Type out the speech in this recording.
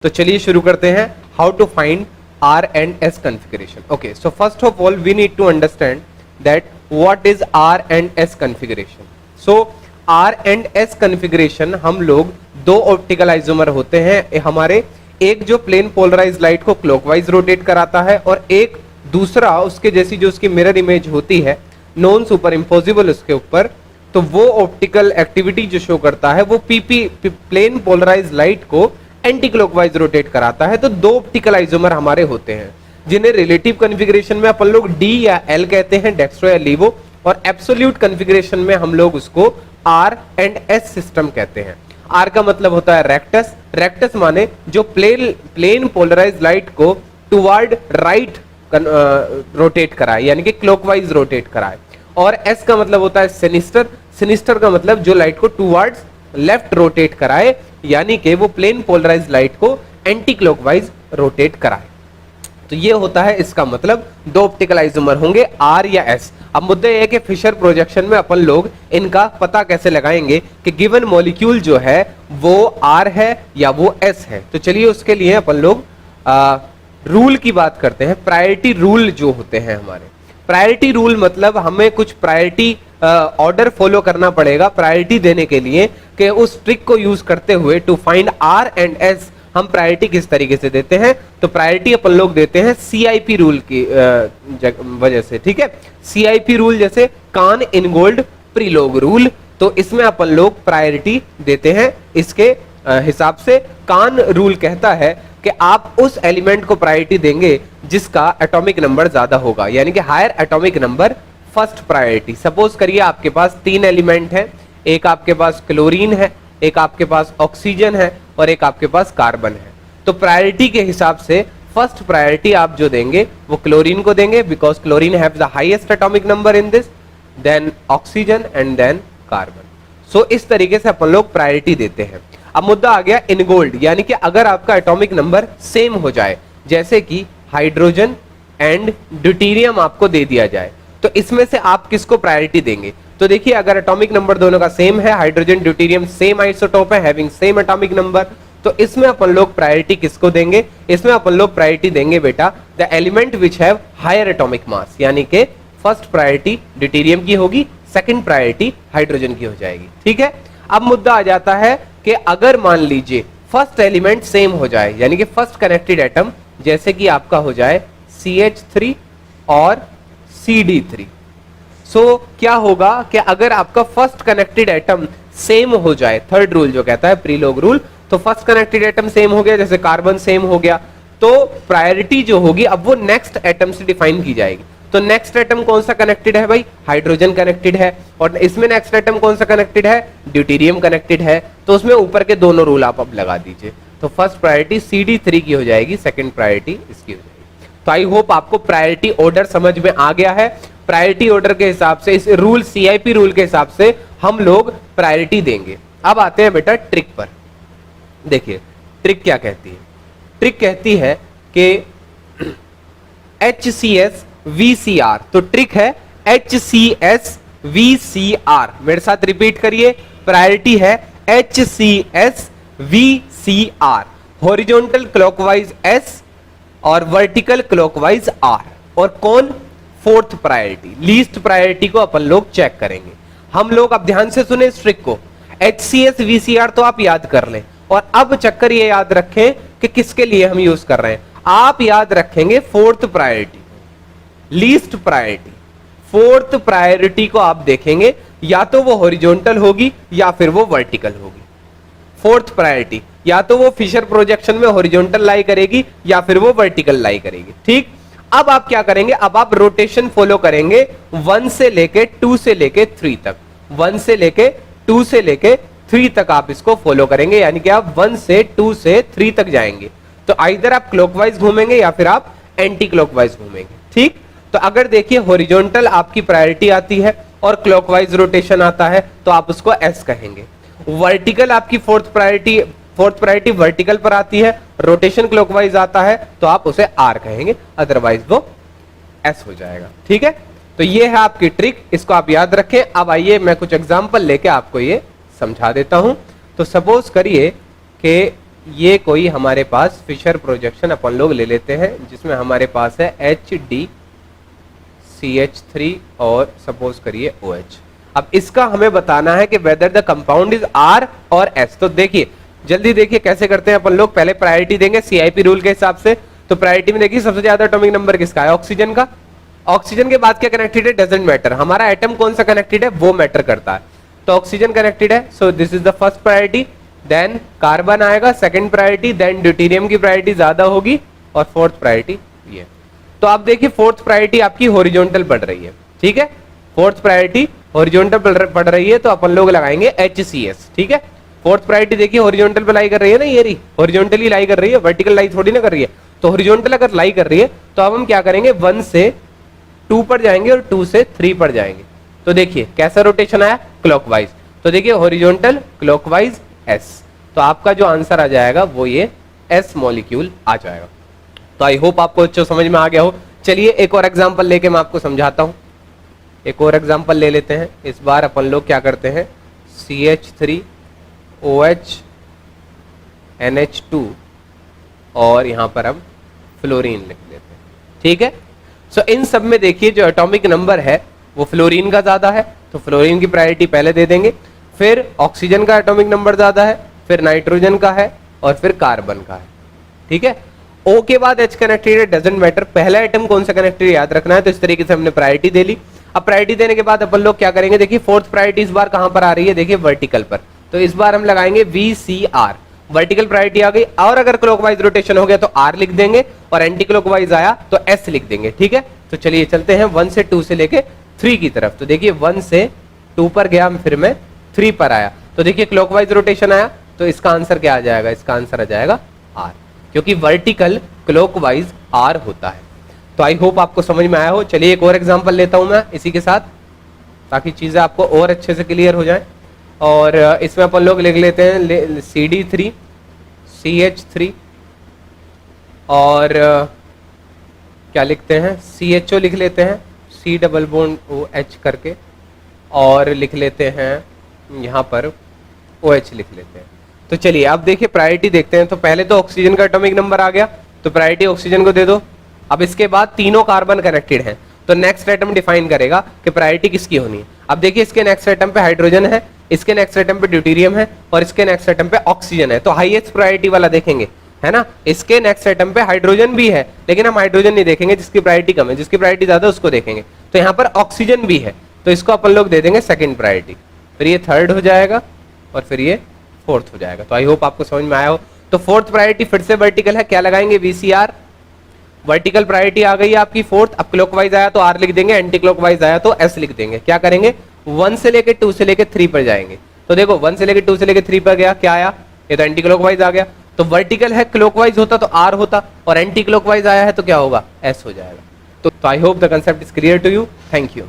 तो चलिए शुरू करते हैं how to find R and S configuration. Okay, so first of all we need to understand that what is R and S configuration. So R and S configuration हम लोग दो optical isomer होते हैं हमारे, एक जो प्लेन पोलराइज लाइट को clockwise rotate कराता है और एक दूसरा उसके जैसी जो उसकी मिरर इमेज होती है नॉन सुपर इम्पोजिबल उसके ऊपर, तो वो ऑप्टिकल एक्टिविटी जो शो करता है वो पीपी प्लेन पोलराइज लाइट को एंटी क्लॉकवाइज रोटेट कराता है। तो दो ऑप्टिकल आइसोमर हमारे होते हैं जिन्हें रिलेटिव कॉन्फ़िगरेशन में अपन लोग डी या एल कहते हैं, डेक्स्ट्रो या लीवो, और एब्सोल्यूट कॉन्फ़िगरेशन में हम लोग उसको आर एंड एस सिस्टम कहते हैं। आर का मतलब होता है रेक्टस, रेक्टस माने जो प्लेन पोलराइज लाइट को टुवर्ड राइट रोटेट कराए यानी कि क्लॉकवाइज रोटेट कराए, और एस का मतलब होता है सिनिस्टर, सिनिस्टर का मतलब जो लाइट को टुवर्ड्स लेफ्ट रोटेट कराए यानी कि वो प्लेन पोलराइज लाइट को एंटी क्लॉकवाइज रोटेट कराए। तो ये होता है इसका मतलब, दो ऑप्टिकल आइसोमर होंगे आर या एस। अब मुद्दा ये है कि फिशर प्रोजेक्शन में अपन लोग इनका पता कैसे लगाएंगे कि गिवन मॉलिक्यूल जो है वो आर है या वो एस है। तो चलिए उसके लिए अपन लोग रूल की बात करते हैं। प्रायोरिटी रूल जो होते हैं हमारे, प्रायोरिटी रूल मतलब हमें कुछ प्रायोरिटी ऑर्डर फॉलो करना पड़ेगा प्रायोरिटी देने के लिए कि उस ट्रिक को यूज करते हुए to find R and S हम प्रायोरिटी किस तरीके से देते हैं। तो प्रायोरिटी अपन लोग देते हैं सीआईपी रूल की वजह से, ठीक है। सीआईपी रूल जैसे कान इनगोल्ड प्रीलोग रूल, तो इसमें अपन लोग प्रायोरिटी देते हैं इसके हिसाब से। कान रूल कहता है कि आप उस एलिमेंट को प्रायोरिटी देंगे जिसका एटॉमिक नंबर ज्यादा होगा, यानी कि higher atomic number first priority. Suppose करिए आपके पास तीन एलिमेंट है, एक आपके पास क्लोरीन है, एक आपके पास ऑक्सीजन है और एक आपके पास कार्बन है। तो प्रायोरिटी के हिसाब से फर्स्ट प्रायोरिटी आप जो देंगे वो क्लोरीन को देंगे because chlorine have the highest atomic number in this, then oxygen and then carbon. So इस तरीके से अपन लोग प्रायोरिटी देते हैं। अब मुद्दा आ गया इनगोल्ड, यानी कि अगर आपका एटॉमिक नंबर सेम हो जाए, जैसे कि हाइड्रोजन एंड ड्यूटेरियम आपको दे दिया जाए, तो इसमें से आप किसको प्रायोरिटी देंगे। तो देखिए अगर एटॉमिक नंबर दोनों का सेम है, हाइड्रोजन ड्यूटेरियम सेम आइसोटोप है हैविंग सेम एटॉमिक नंबर, तो इसमें अपन लोग प्रायोरिटी किसको देंगे, इसमें अपन लोग प्रायोरिटी देंगे बेटा the element which have higher atomic mass, यानी कि फर्स्ट प्रायोरिटी ड्यूटेरियम की होगी, सेकंड प्रायोरिटी हाइड्रोजन की हो जाएगी, ठीक है। अब मुद्दा आ जाता है कि अगर मान लीजिए फर्स्ट एलिमेंट सेम हो जाए, यानी कि फर्स्ट कनेक्टेड एटम जैसे कि आपका हो जाए CH3 और CD3, सो क्या होगा कि अगर आपका फर्स्ट कनेक्टेड एटम सेम हो जाए, थर्ड रूल जो कहता है प्रीलोग रूल, तो फर्स्ट कनेक्टेड एटम सेम हो गया, जैसे कार्बन सेम हो गया, तो प्रायोरिटी जो होगी अब वो नेक्स्ट एटम से डिफाइन की जाएगी। तो नेक्स्ट एटम कौन सा कनेक्टेड है भाई, हाइड्रोजन कनेक्टेड है, और इसमें नेक्स्ट एटम कौन सा कनेक्टेड है, ड्यूटेरियम कनेक्टेड है, तो उसमें ऊपर के दोनों रूल आप अब लगा दीजिए। तो फर्स्ट प्रायोरिटी CD3 की हो जाएगी, सेकंड प्रायोरिटी इसकी हो जाएगी। तो आई होप आपको प्रायोरिटी ऑर्डर समझ में आ गया है। प्रायोरिटी ऑर्डर के हिसाब से, इस रूल सीआईपी रूल के हिसाब से हम लोग प्रायोरिटी देंगे। अब आते हैं बेटा ट्रिक पर। देखिए ट्रिक क्या कहती है, ट्रिक कहती है कि HCS VCR, तो ट्रिक है HCS VCR, मेरे साथ रिपीट करिए, प्रायोरिटी है HCS VCR, horizontal clockwise S और वर्टिकल क्लॉकवाइज R, और कौन फोर्थ प्रायोरिटी, लीस्ट प्रायोरिटी को अपन लोग चेक करेंगे। हम लोग अब ध्यान से सुने इस ट्रिक को, HCS VCR तो आप याद कर लें, और अब चक्कर ये याद रखें कि किसके लिए हम यूज कर रहे हैं। आप याद रखेंगे fourth priority, least priority, fourth priority को आप देखेंगे या तो वो हॉरिजॉन्टल होगी या फिर वो वर्टिकल होगी। फोर्थ प्रायोरिटी या तो वो फिशर प्रोजेक्शन में हॉरिजॉन्टल लाई करेगी या फिर वो वर्टिकल लाई करेगी, ठीक। अब आप क्या करेंगे, अब आप रोटेशन फॉलो करेंगे 1 से लेके 2 से लेके 3 तक, 1 से लेके 2 से लेके 3 तक आप इसको फॉलो करेंगे, यानी कि आप 1 से 2 से 3 तक जाएंगे। तो आइदर आप क्लॉकवाइज घूमेंगे या फिर आप एंटी क्लॉकवाइज घूमेंगे, ठीक। तो अगर देखिए हॉरिजॉन्टल आपकी प्रायोरिटी आती है और क्लॉकवाइज रोटेशन आता है तो आप उसको एस कहेंगे। वर्टिकल आपकी फोर्थ प्रायोरिटी वर्टिकल पर आती है, रोटेशन क्लॉकवाइज आता है तो आप उसे आर कहेंगे, अदरवाइज वो एस हो जाएगा, ठीक है। तो ये है आपकी ट्रिक, इसको आप याद रखें। अब आइए मैं कुछ एग्जांपल लेके आपको ये समझा देता हूं। तो सपोज करिए कि ये कोई हमारे पास फिशर प्रोजेक्शन अपन लोग ले लेते हैं जिसमें हमारे पास है HDCH3 और सपोज करिए OH। अब इसका हमें बताना है कि whether the compound is R और S। तो देखिए जल्दी देखिए कैसे करते हैं अपन लोग। पहले प्रायोरिटी देंगे CIP रूल के हिसाब से। तो प्रायोरिटी में देखिए सबसे ज्यादा एटॉमिक नंबर किसका है, ऑक्सीजन का। ऑक्सीजन के बाद क्या कनेक्टेड है, डजंट मैटर, हमारा एटम कौन सा कनेक्टेड है वो मैटर करता है। तो ऑक्सीजन कनेक्टेड है, so this is the first priority. Then carbon आएगा सेकंड प्रायोरिटी, देन ड्यूटेरियम की प्रायोरिटी ज्यादा होगी और फोर्थ प्रायोरिटी ये। तो आप देखिए फोर्थ प्रायोरिटी आपकी हॉरिजॉन्टल पड़ रही है, ठीक है, फोर्थ प्रायोरिटी हॉरिजॉन्टल पड़ रही है तो अपन लोग लगाएंगे HCS, ठीक है। फोर्थ प्रायोरिटी देखिए हॉरिजॉन्टल पे लाई कर रही है ना, ये रही हॉरिजॉन्टली लाई कर रही है, वर्टिकल लाई थोड़ी ना कर रही है। तो हॉरिजॉन्टल अगर लाई कर रही है तो अब हम क्या करेंगे, 1 से 2 पर जाएंगे और 2 से 3 पर जाएंगे। तो देखिए कैसा रोटेशन आया, क्लॉकवाइज। तो देखिए हॉरिजॉन्टल क्लॉकवाइज S, तो आपका जो आंसर आ जाएगा वो ये S मॉलिक्यूल आ जाएगा। तो आई होप आपको अच्छे समझ में आ गया हो। चलिए एक और एग्जांपल लेके मैं आपको समझाता हूं। एक और एग्जांपल ले लेते हैं। इस बार अपन लोग क्या करते हैं, CH3OH NH2 और यहां पर हम फ्लोरीन लिख लेते हैं, ठीक है। सो इन सब में देखिए जो एटॉमिक नंबर है वो फ्लोरीन का ज्यादा है तो फ्लोरीन की प्रायोरिटी पहले दे देंगे, फिर ऑक्सीजन का एटॉमिक नंबर ज्यादा है, फिर नाइट्रोजन का है और फिर कार्बन का है, ठीक है। O के बाद H कनेक्टेड है, डजंट मैटर, पहला आइटम कौन सा कनेक्टेड याद रखना है। तो इस तरीके से हमने प्रायोरिटी दे ली। अब प्रायोरिटी देने के बाद अपन लोग क्या करेंगे, देखिए फोर्थ प्रायोरिटी इस बार कहां पर आ रही है, देखिए वर्टिकल पर। तो इस बार हम लगाएंगे VCR, वर्टिकल प्रायोरिटी आ गई। और अगर क्लॉकवाइज रोटेशन हो गया तो R लिख देंगे और एंटी क्लॉकवाइज आया तो S लिख देंगे, ठीक है। तो चलिए चलते हैं 1 से 2 से लेके 3 की तरफ। तो देखिए 1 से 2 पर गया, फिर मैं 3 पर आया। तो देखिए क्लॉकवाइज रोटेशन आया तो इसका आंसर क्या आ जाएगा, इसका आंसर आ जाएगा R, क्योंकि वर्टिकल क्लॉकवाइज R होता है। तो आई होप आपको समझ में आया हो। चलिए एक और एग्जांपल लेता हूं मैं इसी के साथ, ताकि चीजें आपको और अच्छे से क्लियर हो जाए। और इसमें अपन लोग लिख लेते हैं CD3 CH3 और क्या लिखते हैं, CHO लिख लेते हैं, C डबल बॉन्ड OH करके, और लिख लेते हैं यहाँ पर OH लिख लेते हैं। तो चलिए अब देखिए प्रायोरिटी देखते हैं। तो पहले तो ऑक्सीजन का एटॉमिक नंबर आ गया तो प्रायोरिटी ऑक्सीजन को दे दो। अब इसके बाद तीनों कार्बन कनेक्टेड हैं तो नेक्स्ट एटम डिफाइन करेगा कि प्रायोरिटी किसकी होनी है। अब देखिए इसके नेक्स्ट एटम पे हाइड्रोजन है, इसके नेक्स्ट एटम पे ड्यूटेरियम है और इसके नेक्स्ट एटम पे ऑक्सीजन है। तो हाईएस्ट प्रायोरिटी वाला देखेंगे, है ना। इसके नेक्स्ट एटम पे हाइड्रोजन भी है लेकिन हम हाइड्रोजन नहीं देखेंगे, जिसकी प्रायोरिटी कम है, जिसकी प्रायोरिटी ज्यादा है उसको देखेंगे। तो यहाँ पर ऑक्सीजन भी है तो इसको अपन लोग दे देंगे सेकंड प्रायोरिटी, फिर ये थर्ड हो जाएगा और फिर ये फोर्थ हो जाएगा। तो आई होप आपको समझ में आया हो। तो फोर्थ प्रायोरिटी फिर से वर्टिकल है, क्या लगाएंगे, VCR, वर्टिकल प्रायोरिटी आ गई आपकी फोर्थ। अब क्लॉकवाइज आया तो R लिख देंगे, एंटी क्लॉकवाइज आया तो S लिख देंगे। क्या करेंगे, 1 से लेके 2 से लेके 3 पर जाएंगे। तो देखो 1 से लेके 2 से लेके 3 पर गया, क्या आया, ये तो एंटी क्लॉकवाइज आ गया। तो वर्टिकल है, क्लॉकवाइज होता तो R होता और एंटी क्लॉकवाइज आया है तो क्या होगा, S हो जाएगा। तो I hope the concept is clear to you. Thank you.